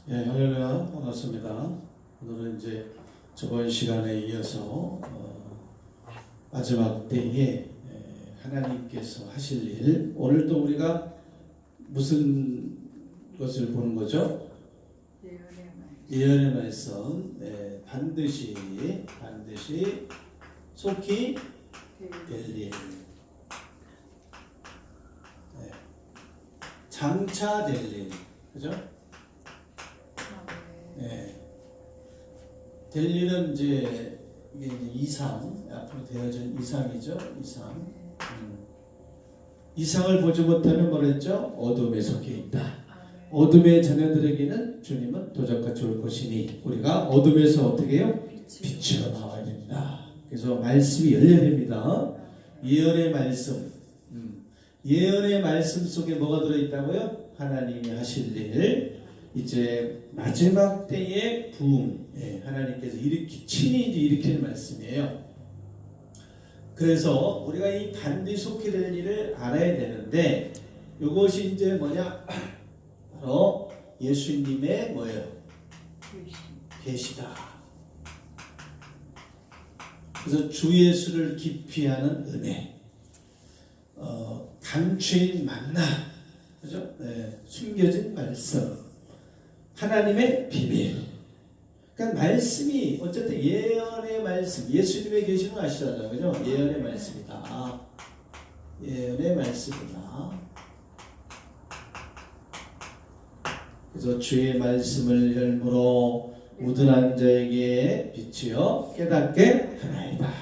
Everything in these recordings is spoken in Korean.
예, 할렐루야, 반갑습니다. 오늘은 이제 저번 시간에 이어서 마지막 때에 하나님께서 하실 일, 오늘도 우리가 무슨 것을 보는 거죠? 예언의 말씀, 반드시 속히 될 일, 장차 될 일, 그죠? 될 일은 이제 이게 이상, 앞으로 되어진 이상이죠. 이상을 보지 못하면 뭐랬죠? 어둠에 속해 있다. 어둠의 자녀들에게는 주님은 도적같이 올 것이니 우리가 어둠에서 어떻게 해요? 빛으로 나와야 됩니다. 그래서 말씀이 열려야 됩니다. 예언의 말씀, 예언의 말씀 속에 뭐가 들어있다고요? 하나님이 하실 일, 이제 마지막 때의 부흥, 하나님께서 친히 일으키는 말씀이에요. 그래서 우리가 이 반드시 속히 될 일을 알아야 되는데, 이것이 이제 뭐냐? 바로 예수님의 뭐예요? 계시다. 그래서 주 예수를 깊이 아는 은혜, 감추인 만나, 그죠? 숨겨진 말씀, 하나님의 비밀. 그러니까 말씀이 어쨌든 예언의 말씀, 예수님의 계시는 아시잖아요, 그죠? 예언의 말씀이다. 예언의 말씀이다. 그래서 주의 말씀을 열므로 우둔한 자에게 빛이요 깨닫게 하나이다.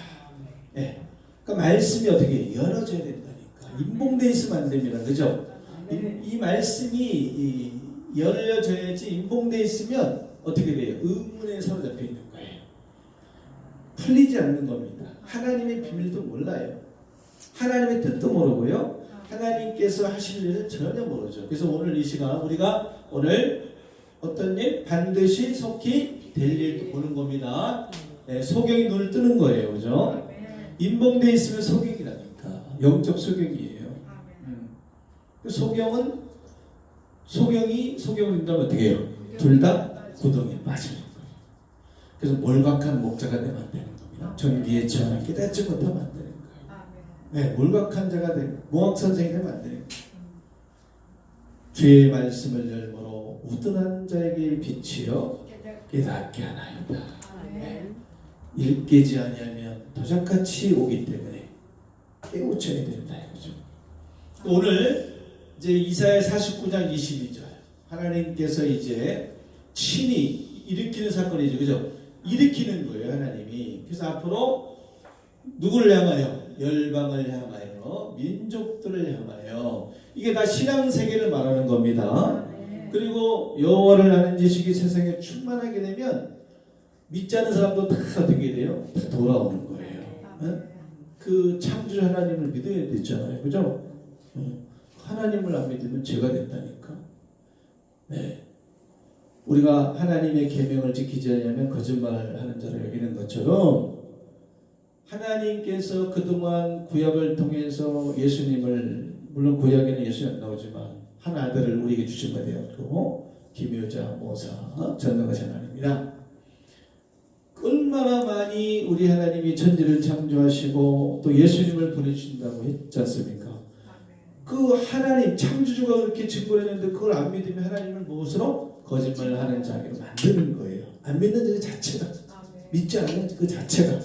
그러니까 말씀이 어떻게 열어져야 된다니까. 임봉돼 있으면 안 됩니다, 그죠? 이 말씀이 열려져야지. 임봉돼 있으면 어떻게 돼요? 의문에 사로잡혀 있는 거예요. 풀리지 않는 겁니다. 하나님의 비밀도 몰라요. 하나님의 뜻도 모르고요. 하나님께서 하실 일을 전혀 모르죠. 그래서 오늘 이 시간 우리가 오늘 어떤 일? 반드시 속히 될 일도 보는 겁니다. 소경이 눈을 뜨는 거예요. 그죠? 임봉돼 있으면 소경이라니까. 영적 소경이에요. 소경이 된다면 어떻게 해요? 둘 다 구덩이에 빠지는 거예요. 그래서 몰각한 목자가 되면 안 되는 겁니다. 전기에 전을 깨닫지 못하면 안 되는 거예요. 몰각한 자가 되고 모학 선생이 되면 안 되는 거예요. 주의 말씀을 열므로 우둔한 자에게 빛이요 깨닫게 하나이다. 일깨지 아니하면 도적같이 오기 때문에 깨우쳐야 된다 이거죠. 오늘 이제 이사야 49장 22절 하나님께서 이제 친히 일으키는 사건이죠, 그죠? 일으키는 거예요, 하나님이. 그래서 앞으로 누구를 향하여? 열방을 향하여, 민족들을 향하여. 이게 다 신앙 세계를 말하는 겁니다. 그리고 여호와를 아는 지식이 세상에 충만하게 되면 믿지 않는 사람도 다 어떻게 돼요? 다 돌아오는 거예요. 그 창조 하나님을 믿어야 되잖아요, 그죠? 하나님을 안 믿으면 죄가 된다니까. 우리가 하나님의 계명을 지키지 않으면 거짓말을 하는 자로 여기는 것처럼 하나님께서 그동안 구약을 통해서 예수님을, 물론 구약에는 예수님 안 나오지만 한 아들을 우리에게 주신 바 되었고 기묘자, 모사, 전능하신 하나님이라 얼마나 많이 우리 하나님이 천지를 창조하시고 또 예수님을 보내주신다고 했지 않습니까? 그 하나님 창조주가 그렇게 증거했는데 그걸 안 믿으면 하나님을 무엇으로? 거짓말을 하는 자기로 만드는 거예요. 안 믿는 그 자체가, 믿지 않는 그 자체가.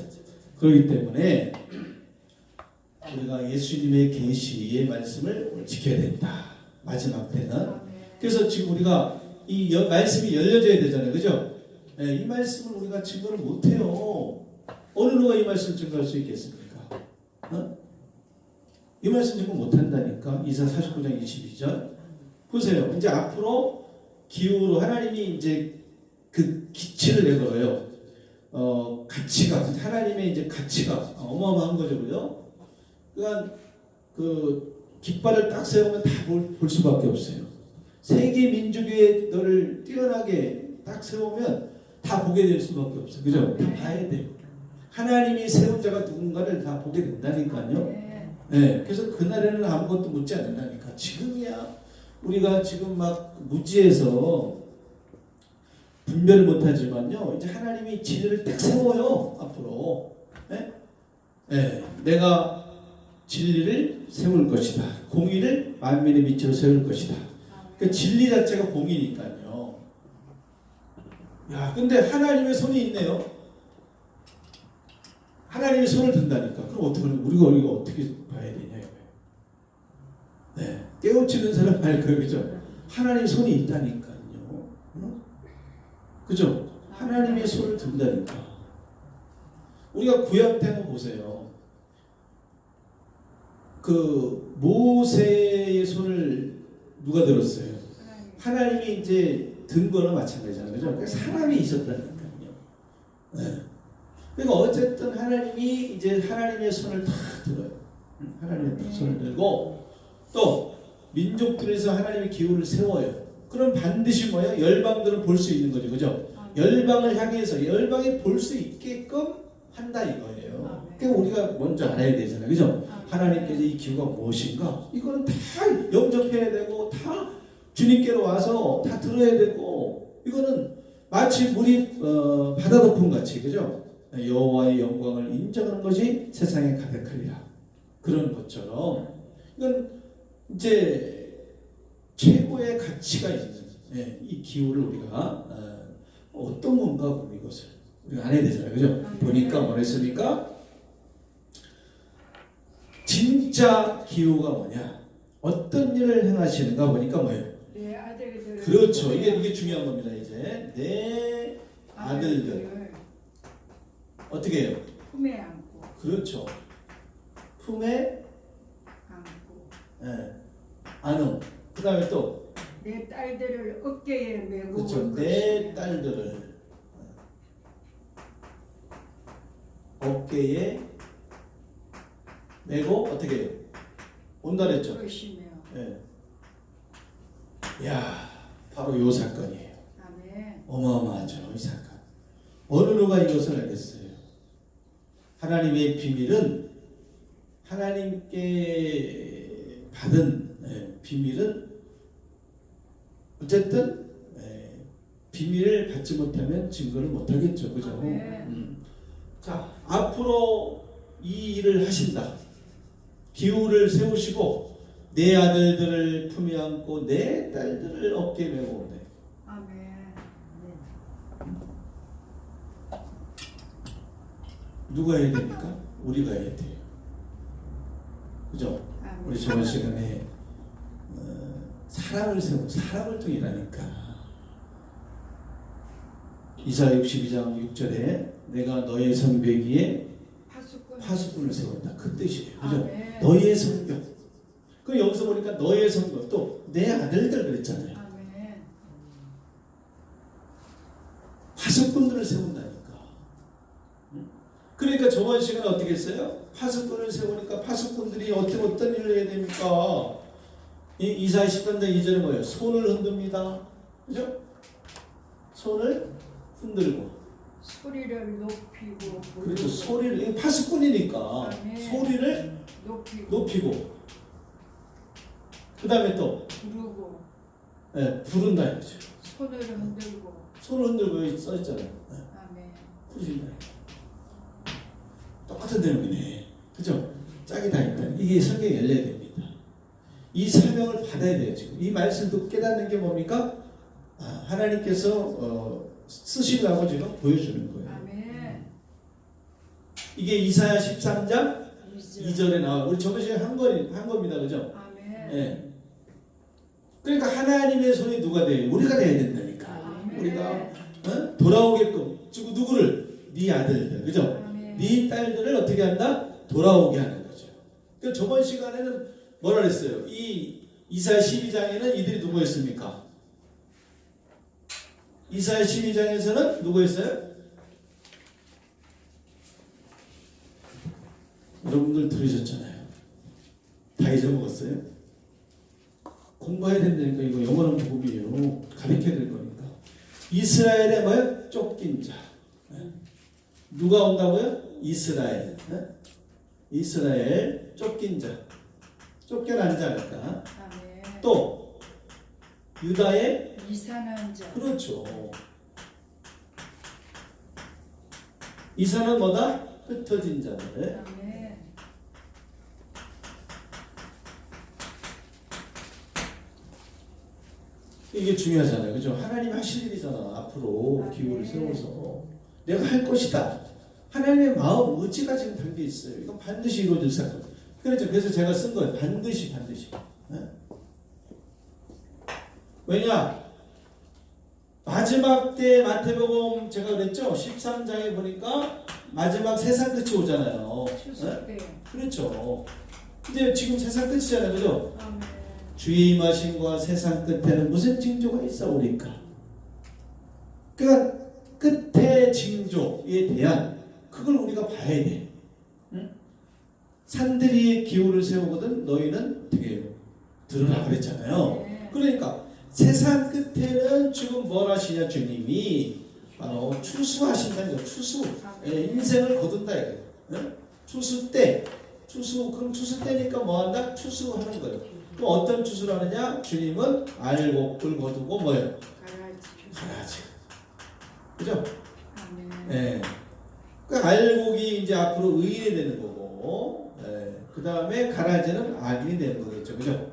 그렇기 때문에 우리가 예수님의 계시의 말씀을 지켜야 된다. 마지막 때는. 그래서 지금 우리가 이 말씀이 열려져야 되잖아요, 그죠? 이 말씀을 우리가 증거를 못해요. 어느 누가 이 말씀을 증거할 수 있겠습니까? 이 말씀 증거 못한다니까. 이사 49장 22절 보세요. 이제 앞으로 기후로 하나님이 이제 그 기치를 내걸어요. 가치가, 하나님의 이제 가치가 어마어마한 거죠, 그죠? 그러니까 그 깃발을 딱 세우면 다 볼 수밖에 없어요. 세계 민족의 너를 뛰어나게 딱 세우면 다 보게 될 수밖에 없어요, 그죠? 다 봐야 돼요. 하나님이 세운 자가 누군가를 다 보게 된다니까요. 그래서 그날에는 아무것도 묻지 않는다니까. 지금이야 우리가 지금 막 무지에서 분별을 못하지만요. 이제 하나님이 진리를 딱 세워요. 앞으로. 예? 예, 내가 진리를 세울 것이다. 공의를 만민의 밑으로 세울 것이다. 그 진리 자체가 공의니까요. 야, 근데 하나님의 손이 있네요. 하나님의 손을 든다니까. 그럼 어떻게 우리가 이거 어떻게 봐야 되냐 이거예요. 네, 깨우치는 사람 알 거예요, 그죠? 하나님의 손이 있다니까요. 응? 그죠? 하나님의 손을 든다니까. 우리가 구약 때 한번 보세요. 그 모세의 손을 누가 들었어요? 하나님이 이제 든 거나 마찬가지잖아요. 그죠? 그러니까 사람이 있었다니까요. 네. 그러니까 어쨌든 하나님이 이제 하나님의 손을 다 들어요. 하나님의 손을 들고 또 민족들에서 하나님의 기후를 세워요. 그럼 반드시 뭐예요? 열방들을 볼 수 있는 거죠. 그죠? 열방을 향해서 열방이 볼 수 있게끔 한다 이거예요. 그러니까 우리가 먼저 알아야 되잖아요. 그죠? 하나님께서 이 기후가 무엇인가? 이거는 다 영접해야 되고 다 주님께로 와서 다 들어야 되고 이거는 마치 물이 바다 덮음 같이 그죠? 여호와의 영광을 인정하는 것이 세상에 가득하리라. 그런 것처럼 이건 이제 최고의 가치가 있는 이 기후를 우리가 어떤 건가 보는 이것을 우리가 알아야 되잖아요. 그죠? 보니까 뭐랬습니까? 진짜 기후가 뭐냐? 어떤 일을 행하시는가 보니까 뭐예요? 내 아들들. 그렇죠. 이게 중요한 겁니다. 이제 내 아들들 어떻게 해요? 품에 안고. 그렇죠. 품에 안고. 예, 안음. 그 다음에 또 내 딸들을 어깨에 메고. 그렇죠. 내 딸들을 어깨에 메고 어떻게 해요? 온다 그랬죠. 것이며. 예. 야, 바로 요 사건이에요. 아멘. 어마어마하죠, 이 사건. 어느 누가 이것을 알겠어요? 하나님의 비밀은 하나님께 받은 비밀은 어쨌든 비밀을 받지 못하면 증거를 못하겠죠, 그죠? 자, 앞으로 이 일을 하신다. 기후를 세우시고 내 아들들을 품에 안고 내 딸들을 어깨에 메고 오네. 아멘. 누가 해야 됩니까? 우리가 해야 돼요. 그죠? 아멘. 우리 저번 시간에 사람을 세우고 사람을 통일하니까 이사 62장 6절에 내가 너의 성벽 위에 파수꾼을 세운다. 그 뜻이에요. 그죠? 아멘. 너의 성벽. 그럼 여기서 보니까 너의 성벽 또 내 아들들 그랬잖아요. 아멘. 파수꾼들을 세운다니까. 그러니까 저번 시간에 어떻게 했어요? 파수꾼을 세우니까 파수꾼들이 어떤 일을 해야 됩니까? 이사야 13장 2절에 뭐예요? 손을 흔듭니다. 그죠? 손을 흔들고. 소리를 높이고. 그렇죠. 소리를, 파수꾼이니까 아멘. 소리를 높이고. 그 다음에 또 부르고. 부른다 이거죠. 손을 흔들고. 손을 흔들고 여기 써있잖아요. 아멘. 부르신다. 똑같은 내용이네. 그죠? 짝이 다 있다. 이게 성경에 열려야 됩니다. 이 사명을 받아야 돼요. 지금 이 말씀도 깨닫는 게 뭡니까? 하나님께서 쓰시려고 지금 보여주는 거예요. 아멘. 이게 이사야 13장 2절에 나와요. 우리 저번 시간에 한 겁니다. 그죠? 아멘. 예. 그러니까 하나님의 손이 누가 돼요? 우리가 돼야 된다니까. 아멘. 우리가 돌아오게끔 지금 누구를? 네 아들들. 그죠? 아멘. 네 딸들을 어떻게 한다? 돌아오게 하는 거죠. 그러니까 저번 시간에는 뭐라 그랬어요? 이 이사야 12장에는 이들이 누구였습니까? 이사야 12장에서는 누구였어요? 여러분들 들으셨잖아요. 다 잊어먹었어요? 공부해야 된다니까. 이거 영어는 복음이에요. 가르쳐야 될 거니까. 이스라엘의 뭐예요? 쫓긴 자. 누가 온다고요? 이스라엘. 이스라엘 쫓긴 자. 쫓겨난 자니까. 아멘. 또 유다의 이산한 자. 그렇죠. 이사는 뭐다? 흩어진 자들. 아멘. 이게 중요하잖아요. 그죠? 하나님 하실 일이잖아. 앞으로 기후를 세워서 내가 할 것이다. 하나님의 마음 의지가 지금 담겨 있어요. 이건 반드시 이루어질 사건. 그렇죠. 그래서 제가 쓴 거예요. 반드시. 네? 왜냐? 마지막 때 마태복음 제가 그랬죠. 13장에 보니까 마지막 세상 끝이 오잖아요. 추석 때. 그렇죠. 이제 지금 세상 끝이잖아요. 그죠? 아멘. 주의 임하심과 세상 끝에는 무슨 징조가 있어오리까? 그러니까 끝의 징조에 대한 그걸 우리가 봐야 돼. 응? 산들이 기후를 세우거든 너희는 어떻게 들으라 그랬잖아요. 네. 그러니까 세상 끝에는 지금 뭘 하시냐 주님이 바로 추수하신다는 거. 추수. 예, 인생을 거둔다 이거예요. 예? 추수 때. 그럼 추수 때니까 뭐 한다? 추수하는 거예요. 또 어떤 추수를 하느냐? 주님은 알곡을 거두고 뭐예요? 가라지. 그죠? 아멘. 예. 그러니까 알곡이 이제 앞으로 의인이 되는 거고, 예. 그 다음에 가라지는 악인이 되는 거겠죠. 그죠? 아멘.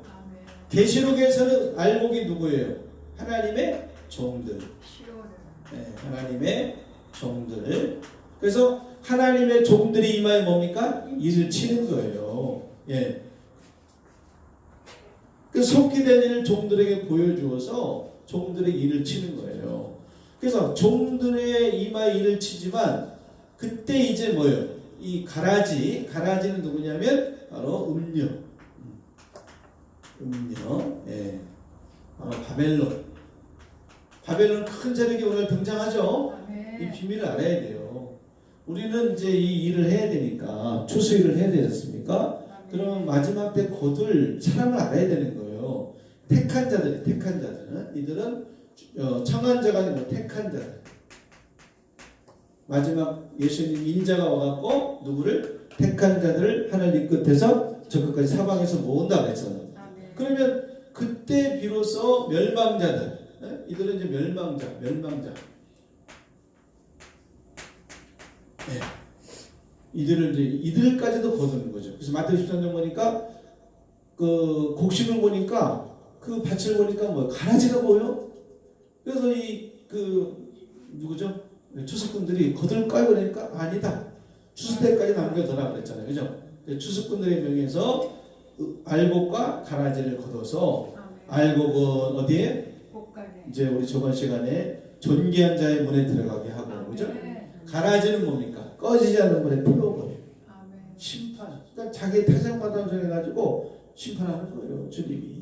계시록에서는 알곡이 누구예요? 하나님의 종들. 시오를. 예, 하나님의 종들. 그래서 하나님의 종들이 이마에 뭡니까? 일을 치는 거예요. 예. 그 속기된 일을 종들에게 보여주어서 종들의 일을 치는 거예요. 그래서 종들의 이마에 일을 치지만 그때 이제 뭐예요? 이 가라지는 누구냐면 바로 음녀. 예. 바로 바벨론 큰 세력이 오늘 등장하죠. 아멘. 이 비밀을 알아야 돼요. 우리는 이제 이 일을 해야 되니까 추수 일을 해야 되지 않습니까? 아멘. 그러면 마지막 때 거둘 사람을 알아야 되는 거예요. 택한 자들은 이들은 청한 자가 아니고 택한 자들. 마지막 예수님 인자가 와갖고 누구를 택한 자들을 하늘님 끝에서 저 끝까지 사방에서 모은다 그래서. 아멘. 그러면 그때 비로소 멸망자들. 이들은 이제 멸망자. 네. 이들까지도 거두는 거죠. 그래서 마태복음 13장 보니까 그 곡식을 보니까 그 밭을 보니까 뭐 가라지가 보여. 그래서 누구죠? 추수꾼들이 거둘까요? 그러니까 아니다. 추수 때까지 남겨둬라 그랬잖아요. 그죠? 추수꾼들의 명예에서 알곡과 가라지를 거둬서 알곡은 어디에? 복간에. 이제 우리 저번 시간에 존귀한 자의 문에 들어가게 하고 그죠? 가라지는 뭡니까? 꺼지지 않는 문에 풀어버려. 아멘. 심판. 그러니까 자기 타작마당 정해가지고 심판하는 거예요. 주님이.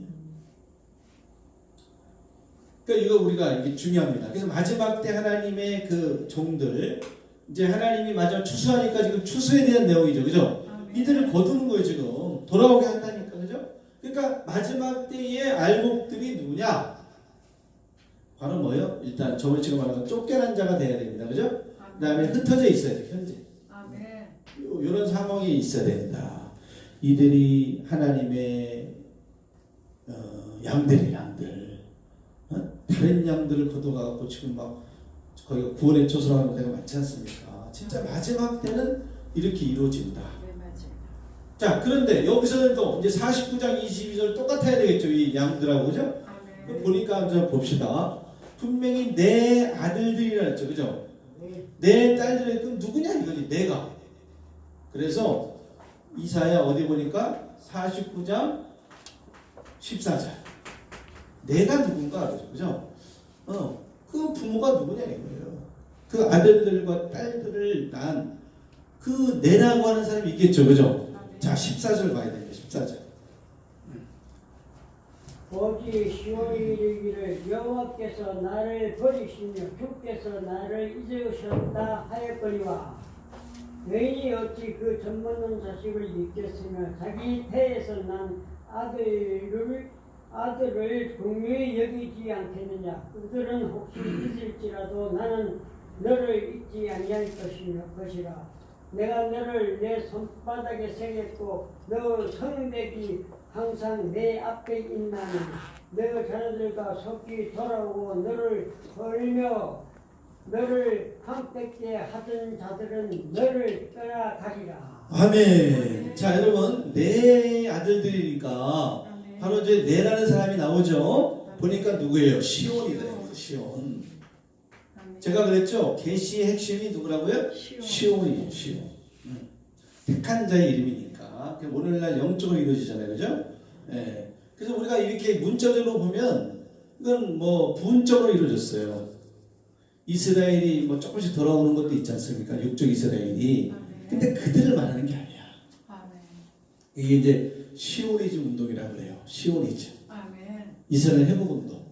그러니까 이거 이게 중요합니다. 그래서 마지막 때 하나님의 그 종들 이제 하나님이 마지막 추수하니까 지금 추수에 대한 내용이죠. 그죠? 아멘. 이들을 거두는 거예요. 지금 돌아오게 한다니까. 그죠? 그러니까 마지막 때의 알곡들이 누구냐? 바로 뭐예요? 일단 저번에 지금 말한 쫓겨난 자가 돼야 됩니다. 그죠? 그 다음에 흩어져 있어야죠. 현재. 아멘. 이런 상황이 있어야 됩니다. 이들이 하나님의 양들. 다른 양들을 거둬가고 지금 막 거기가 구원의 초소라는 데가 많지 않습니까? 진짜 마지막 때는 이렇게 이루어진다. 네, 맞아요. 자, 그런데 여기서는 또 이제 49장 22절 똑같아야 되겠죠. 이 양들하고 그죠? 아멘. 보니까 한번 봅시다. 분명히 내 아들들이라 했죠. 그죠? 내 딸들이 그럼 누구냐 이거지. 내가. 그래서 이사야 어디 보니까 49장 14절. 내가 누군가 그죠? 그 부모가 누구냐 이거예요. 그 아들들과 딸들을 낳은 그 내라고 하는 사람이 있겠죠. 그죠? 자, 14절 봐야 됩니다. 14절. 오직 10월 이르기를 여호와께서 나를 버리시며 주께서 나를 잊으셨다 하였거니와 여인이 어찌 그 젖먹는 자식을 잊겠으며 자기 태에서 난 아들을 긍휼히 여기지 않겠느냐. 그들은 혹시 잊을지라도 나는 너를 잊지 아니할 것이라. 내가 너를 내 손바닥에 새겼고 너 성백이 항상 내 앞에 있나니 너 자녀들과 속히 돌아오고 너를 벌며 너를 황폐케 하던 자들은 너를 떠나가리라. 아멘. 자, 여러분, 네 아들들이니까 아멘. 바로 이제 네라는 사람이 나오죠. 보니까 누구예요? 시온이래요. 시온. 아멘. 제가 그랬죠. 계시의 핵심이 누구라고요? 시온. 시온이에요. 시온. 택한 자의 이름이니까 오늘날 영적으로 이루어지잖아요, 그죠? 예. 그래서 우리가 이렇게 문자적으로 보면 이건 뭐 부분적으로 이루어졌어요. 이스라엘이 뭐 조금씩 돌아오는 것도 있지 않습니까? 육적 이스라엘이. 아멘. 근데 그들을 말하는 게 아니야. 아멘. 이게 이제 시오니즘 운동이라고 그래요. 시오니즘. 아멘. 이스라엘 회복 운동.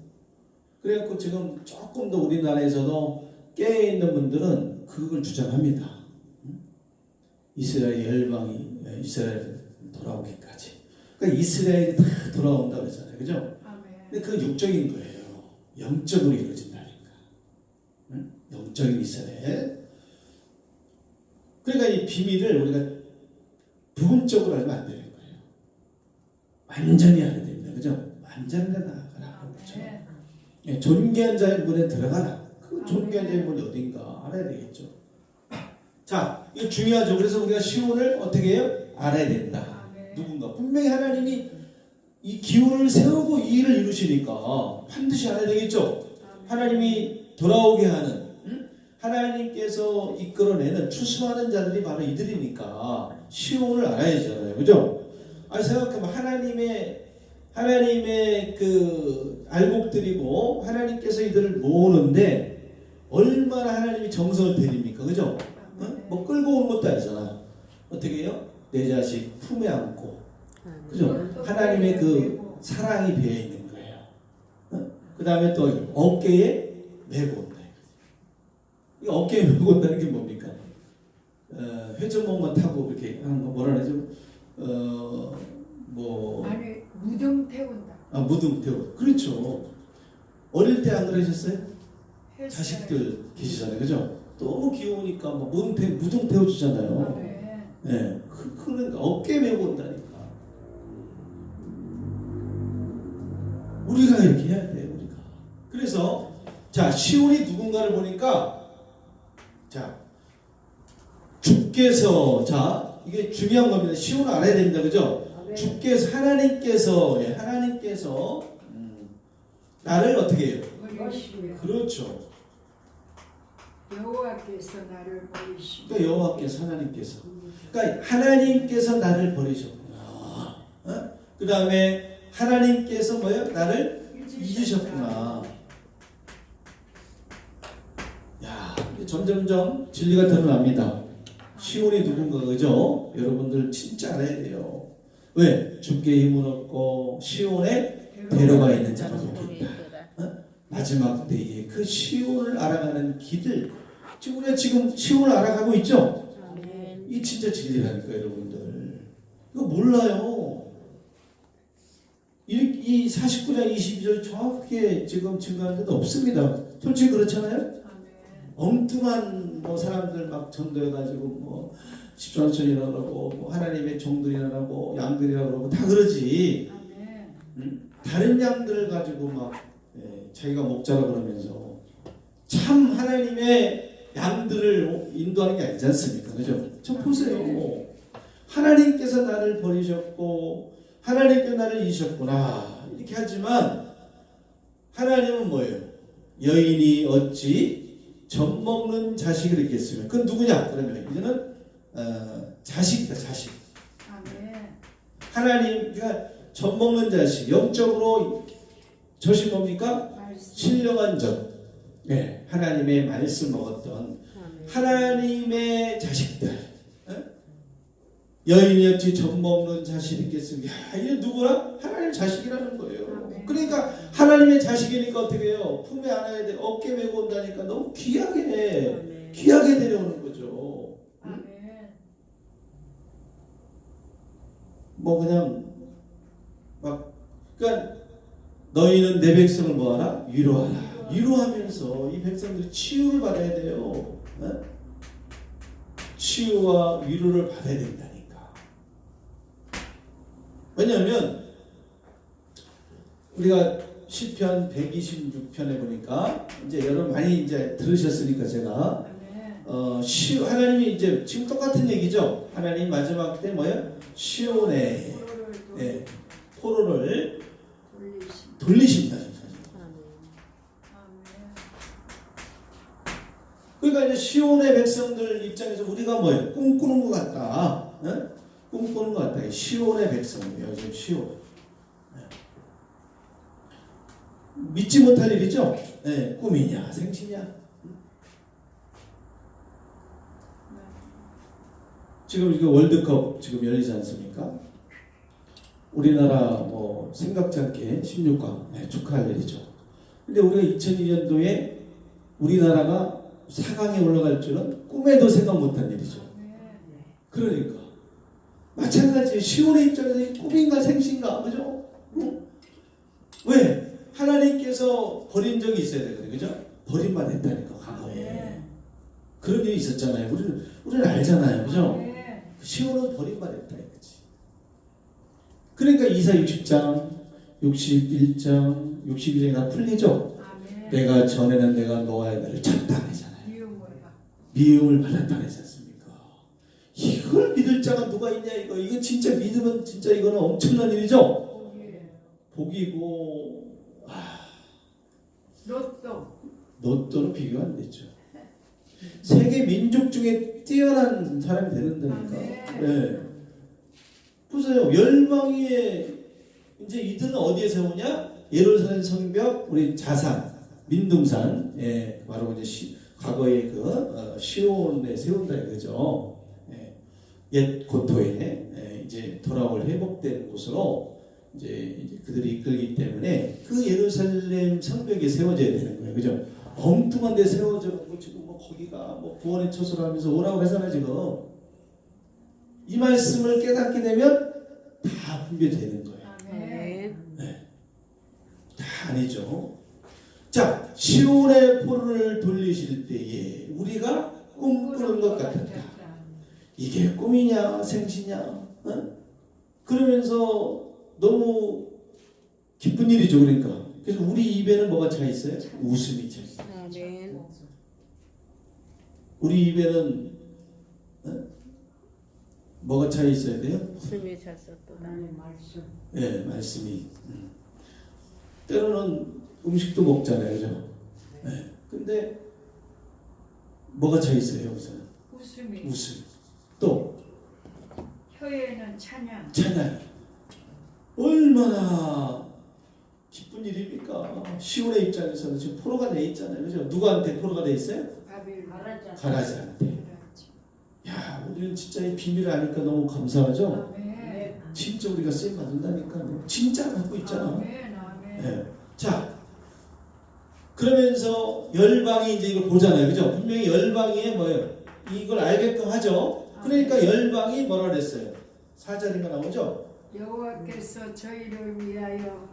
그래갖고 지금 조금 더 우리나라에서도 깨어있는 분들은 그걸 주장합니다. 이스라엘 열방이 이스라엘 돌아오기까지. 그러니까 이스라엘이 다 돌아온다고 그러잖아요. 그죠? 아멘. 근데 그건 육적인 거예요. 영적으로 이루어진다니까. 응? 영적인 이스라엘. 그러니까 이 비밀을 우리가 부분적으로 알면 안 되는 거예요. 완전히 알아야 됩니다. 그죠? 완전히 나아가라. 그렇죠? 아멘. 예, 존귀한 자의 문에 들어가라. 그 존귀한 자의 문이 어딘가 알아야 되겠죠. 자, 이거 중요하죠. 그래서 우리가 시온을 어떻게 해요? 알아야 된다. 아멘. 누군가. 분명히 하나님이 이 기운을 세우고 이 일을 이루시니까 반드시 알아야 되겠죠. 아멘. 하나님이 돌아오게 하는, 하나님께서 이끌어내는 추수하는 자들이 바로 이들이니까 시온을 알아야 되잖아요. 그죠? 아니, 생각해보면 하나님의 그 알곡들이고 하나님께서 이들을 모으는데 얼마나 하나님이 정성을 들입니까? 그죠? 뭐 끌고 오는 것도 아니잖아. 어떻게 해요? 내 자식 품에 안고, 그죠? 하나님의 그 사랑이 배어 있는 거예요. 그 다음에 또 어깨에 메고 온다. 이 어깨에 메고 온다는 게 뭡니까? 회전목마 타고 이렇게 하는 거 뭐라 그러죠? 아니 무덤 태운다. 무등 태우. 그렇죠. 어릴 때 안 그러셨어요? 했어요. 자식들 계시잖아요. 그죠? 너무 귀여우니까 막 무등 태워주잖아요. 아멘. 예. 그러니까 어깨 메고 온다니까. 우리가 이렇게 해야 돼요. 우리가. 그래서 자, 시온이 누군가를 보니까 자, 주께서 자, 이게 중요한 겁니다. 시온을 알아야 됩니다. 그죠? 아멘. 주께서 하나님께서 나를 어떻게 해요? 버리시며 그렇죠. 여호와께서 나를 버리시며 그러니까 여호와께서 하나님께서. 그러니까 하나님께서 나를 버리셨구나. 그 다음에 하나님께서 뭐예요? 나를 잊으셨구나. 야, 점점점 진리가 드러납니다. 시온이 누군가 그죠? 여러분들 진짜 알아야 돼요. 왜? 주께 힘을 얻고 시온에 데려가 있는 자가 복이 있다. 마지막 때에 그 시온을 알아가는 길을 지금 우리가 지금 시온을 알아가고 있죠? 이 진짜 진리라니까 여러분들. 이거 몰라요. 이 49장 22절 정확하게 지금 증거하는 데도 없습니다. 솔직히 그렇잖아요? 아멘. 엉뚱한 뭐 사람들 막 전도해가지고 뭐 십전천이라고 그러고 뭐 하나님의 종들이라고 양들이라고 그러고 다 그러지. 아멘. 다른 양들을 가지고 막 자기가 목자라 그러면서 참 하나님의 양들을 인도하는 게 아니지 않습니까? 그죠? 저 보세요. 하나님께서 나를 버리셨고 하나님께서 나를 잊으셨구나 이렇게 하지만 하나님은 뭐예요? 여인이 어찌 젖먹는 자식을 있겠으면 그건 누구냐? 그러면 이제는 자식이다. 자식. 아멘. 하나님 그러니까 젖먹는 자식 영적으로 젖이 뭡니까? 말씀. 신령한 젖. 네, 하나님의 말씀 먹었던 하나님의 자식들. 여인이었지 젖 먹는 자식이 있겠습니까? 이게 누구라? 하나님 자식이라는 거예요. 아멘. 그러니까 하나님의 자식이니까 어떻게 해요? 품에 안아야 돼. 어깨 메고 온다니까 너무 귀하게 데려오는 거죠. 아멘. 뭐 그냥 막 그러니까 너희는 내 백성을 뭐하라? 위로하라. 위로하면서 이 백성들이 치유를 받아야 돼요. 치유와 위로를 받아야 된다니까. 왜냐하면 우리가 시편 126편에 보니까 이제 여러분 많이 이제 들으셨으니까 제가 아멘. 하나님이 이제 지금 똑같은 얘기죠. 하나님 마지막 때 뭐예요? 시온에 예, 포로를 돌리신다. 그러니까 이제 시온의 백성들 입장에서 우리가 뭐예요? 꿈꾸는 것 같다. 예? 꿈꾸는 것 같다. 시온의 백성이에요. 지금 시온. 믿지 못할 일이죠. 예, 꿈이냐 생시냐. 지금 이거 월드컵 지금 열리지 않습니까? 우리나라 뭐 생각지 않게 16강 네, 축하할 일이죠. 근데 우리가 2002년도에 우리나라가 4강에 올라갈 줄은 꿈에도 생각 못한 일이죠. 그러니까 마찬가지 시온의 입장에서 이 꿈인가 생신가 그죠? 응? 왜? 하나님께서 버린 적이 있어야 되거든요. 그죠? 버림만 했다니까 과거에. 그런 일이 있었잖아요. 우리는 알잖아요. 그죠? 시온은 버림만 했다 이거지. 그러니까 이사 60장, 61장, 62장이 다 풀리죠? 내가 전에는 내가 너와의 날을 찾다 그러잖아요. 미움을 받았다 그러지 않습니까? 이걸 믿을 자가 누가 있냐 이거. 이거 진짜 믿으면 진짜 이거는 엄청난 일이죠? 복이고 로또는 비교가 안 되죠. 세계 민족 중에 뛰어난 사람이 되는다니까. 네. 보세요. 열방위에 이제 이들은 어디에 세우냐? 예루살렘 성벽, 우리 자산, 민둥산, 예, 바로 이제 과거의 그 시온에 세운다 이거죠. 예, 옛 고토에 이제 돌아올 회복된 곳으로 이제 그들이 이끌기 때문에 그 예루살렘 성벽에 세워져야 되는 거예요. 그죠? 엉뚱한 데 세워져갖고 지금 뭐 거기가 뭐 구원의 처소로 하면서 오라고 하잖아요, 지금. 이 말씀을 깨닫게 되면 다 분별되는 거예요. 네. 다 아니죠. 자, 시온의 포로를 돌리실 때에 우리가 꿈꾸는 것 같았다. 이게 꿈이냐, 생시냐? 어? 그러면서 너무 기쁜 일이죠, 그러니까. 그래서 우리 입에는 뭐가 차 있어요? 웃음이 차 있어요. 우리 입에는 뭐가 차 있어야 돼요? 웃음이 찼었다. 말씀. 네, 말씀이. 때로는 음식도 먹잖아요, 그죠? 네. 근데 뭐가 차 있어요, 여기서는? 웃음. 또 혀에는 찬양. 얼마나 기쁜 일입니까? 시온의 입장에서는 지금 포로가 돼 있잖아요. 그죠? 누구한테 포로가 돼 있어요? 가라지한테. 야, 우리는 진짜 이 비밀을 아니까 너무 감사하죠? 진짜 우리가 쓰임 받는다니까. 진짜 갖고 있잖아. 네. 자, 그러면서 열방이 이제 이걸 보잖아요. 그죠? 분명히 열방이 뭐예요? 이걸 알게끔 하죠? 그러니까 열방이 뭐라 그랬어요? 4절인가 나오죠? 여호와께서 저희를 위하여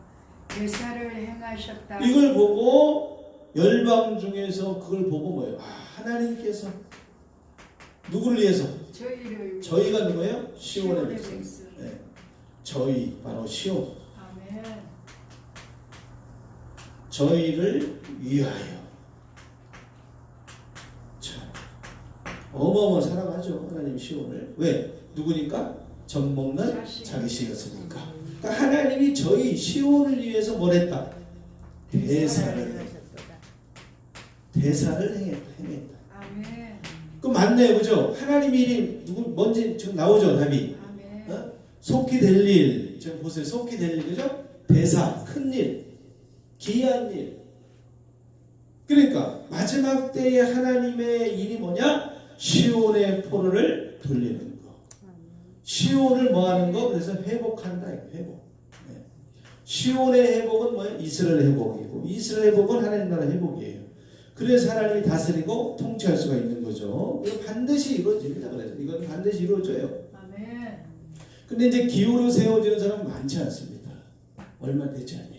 대사를 행하셨다. 이걸 보고 열방 중에서 그걸 보고 뭐예요? 하나님께서 누구를 위해서? 저희를 저희가 누구예요? 시온의 백성. 네. 저희 바로 시온. 아멘. 저희를 위하여. 참 어마어마 사랑하죠 하나님 시온을. 왜? 누구니까? 젖먹는 자기 씨였으니까. 그러니까 하나님이 저희 시온을 위해서 뭘 했다? 대사를 행했다. 아멘. 그 맞네요, 그죠? 하나님 일이 누구 뭔지 지금 나오죠, 답이. 아멘. 어? 속히 될 일, 지금 보세요, 속히 될 일, 그죠? 대사, 큰 일, 기이한 일. 그러니까 마지막 때에 하나님의 일이 뭐냐? 시온의 포로를 돌리는 거. 시온을 뭐하는 거? 그래서 회복한다, 회복. 네. 시온의 회복은 뭐예요? 이스라엘 회복이고, 이스라엘 회복은 하나님 나라 회복이에요. 그래서 하나님이 다스리고 통치할 수가 있는 거죠. 이거 반드시 이루어집니다. 그래서 이건 반드시 이루어져요. 아멘. 근데 이제 기후로 세워지는 사람은 많지 않습니다. 얼마 되지 않아요.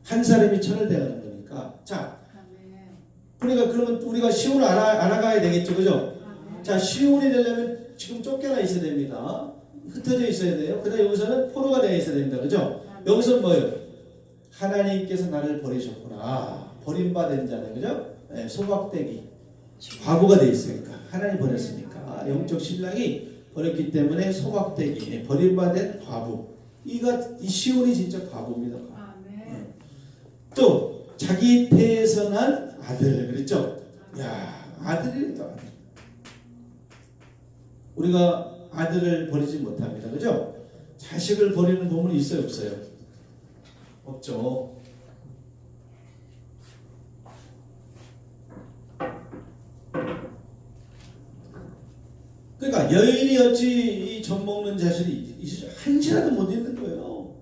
한 사람이 천을 대하는 거니까. 자, 아멘. 그러니까 그러면 우리가 시온을 알아가야 되겠죠, 그죠? 아멘. 자, 시온이 되려면 지금 쫓겨나 있어야 됩니다. 흩어져 있어야 돼요. 그다음 여기서는 포로가 되어 있어야 됩니다, 그죠? 아멘. 여기서 뭐예요? 하나님께서 나를 버리셨구나. 버림받은 자는 그죠? 예, 소박대기 과부가 돼 있으니까 하나님 버렸으니까 영적 신랑이 버렸기 때문에 소박대기 예, 버림받은 과부. 이 시온이 진짜 과부입니다. 아멘. 또 자기 태에서 난 아들 그랬죠? 야 아들이다. 아들. 우리가 아들을 버리지 못합니다. 그죠? 자식을 버리는 부분이 있어요 없어요? 없죠. 그러니까 여인이 어찌 이 젖 먹는 자식이 한시라도 못 있는 거예요.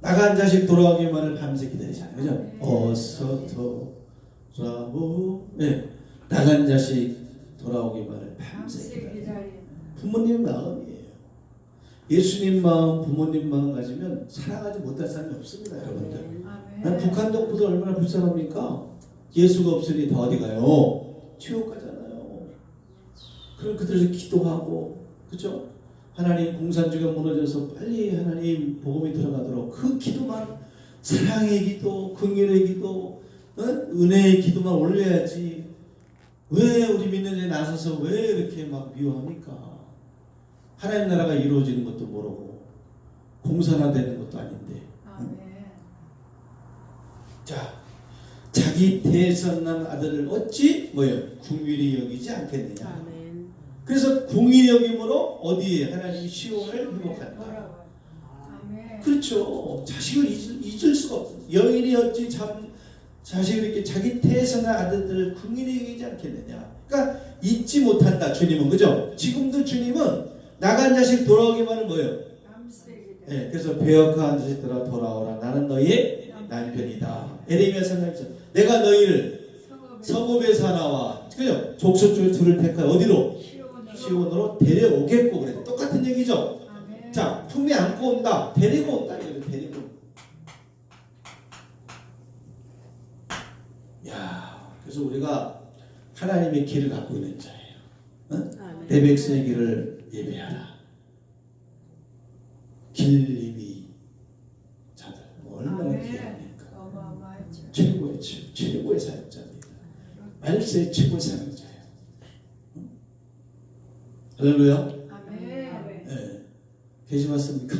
나간 자식 돌아오기만을 밤새 기다리잖아요. 그죠? 어서 돌아오. 네. 나간 자식 돌아오기만을 밤새 기다려. 부모님 마음이에요. 예수님 마음, 부모님 마음 가지면 사랑하지 못할 사람이 없습니다, 여러분들. 난 북한 동포들 얼마나 불쌍합니까? 예수가 없으니 다 어디 가요? 지옥 가잖아요. 그럼 그들에서 기도하고, 그죠? 하나님 공산주의가 무너져서 빨리 하나님 복음이 들어가도록 그 기도만, 사랑의 기도, 긍휼의 기도, 은혜의 기도만 올려야지. 왜 우리 믿는 데 나서서 왜 이렇게 막 미워합니까? 하나님 나라가 이루어지는 것도 모르고 공산화되는 것도 아닌데. 자, 자기 태에서 난 아들을 어찌 궁휼히 여기지 않겠느냐. 그래서 궁휼히 여김으로 어디에 하나님이 시온을 회복한다. 그렇죠. 자식을 잊을 수가 없어요. 여인이 어찌 자식을 이렇게 자기 태에서 난 아들들을 궁휼히 여기지 않겠느냐. 그러니까 잊지 못한다. 주님은 그죠? 지금도 주님은 나간 자식 돌아오기만은 네, 그래서 배역한 자식 돌아오라. 나는 너희의 남편이다. 에레미야 선지자 내가 너희를 성읍에서 나와 그죠? 족속 중에 둘을 택하여 어디로? 시온으로 데려오겠고 그래. 똑같은 얘기죠. 자, 품에 안고 온다. 데리고 온다. 데리고. 야, 그래서 우리가 하나님의 길을 갖고 있는 자예요. 응? 내 백성의 길을 예배하라. 길림이 자들 얼마나 귀합니까? 최고의 사역자입니다. 말세의 최고의 사역자예요. 응? 할렐루야. 네. 계시 맞습니까?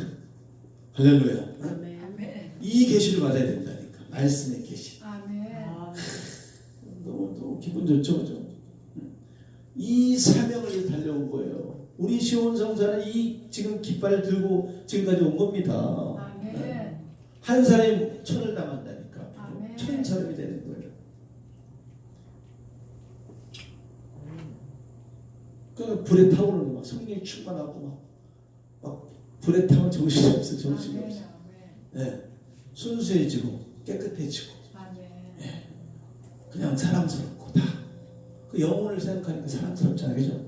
할렐루야. 응? 이 계시를 받아야 된다니까. 말씀의 계시. 너무 기분 좋죠, 그죠? 이 사명을 위해 달려온 거예요. 우리 시온 성사는 이 지금 깃발을 들고 지금까지 온 겁니다. 네. 한 사람이 천을 당한다니까. 천 사람이 되는 거예요. 그 불에 타오르는 막 성령이 충만하고 막 불에 타면 정신이 없어. 네. 순수해지고 깨끗해지고 네. 그냥 사랑스럽고 다 그 영혼을 생각하니까 사랑스럽잖아요, 그죠?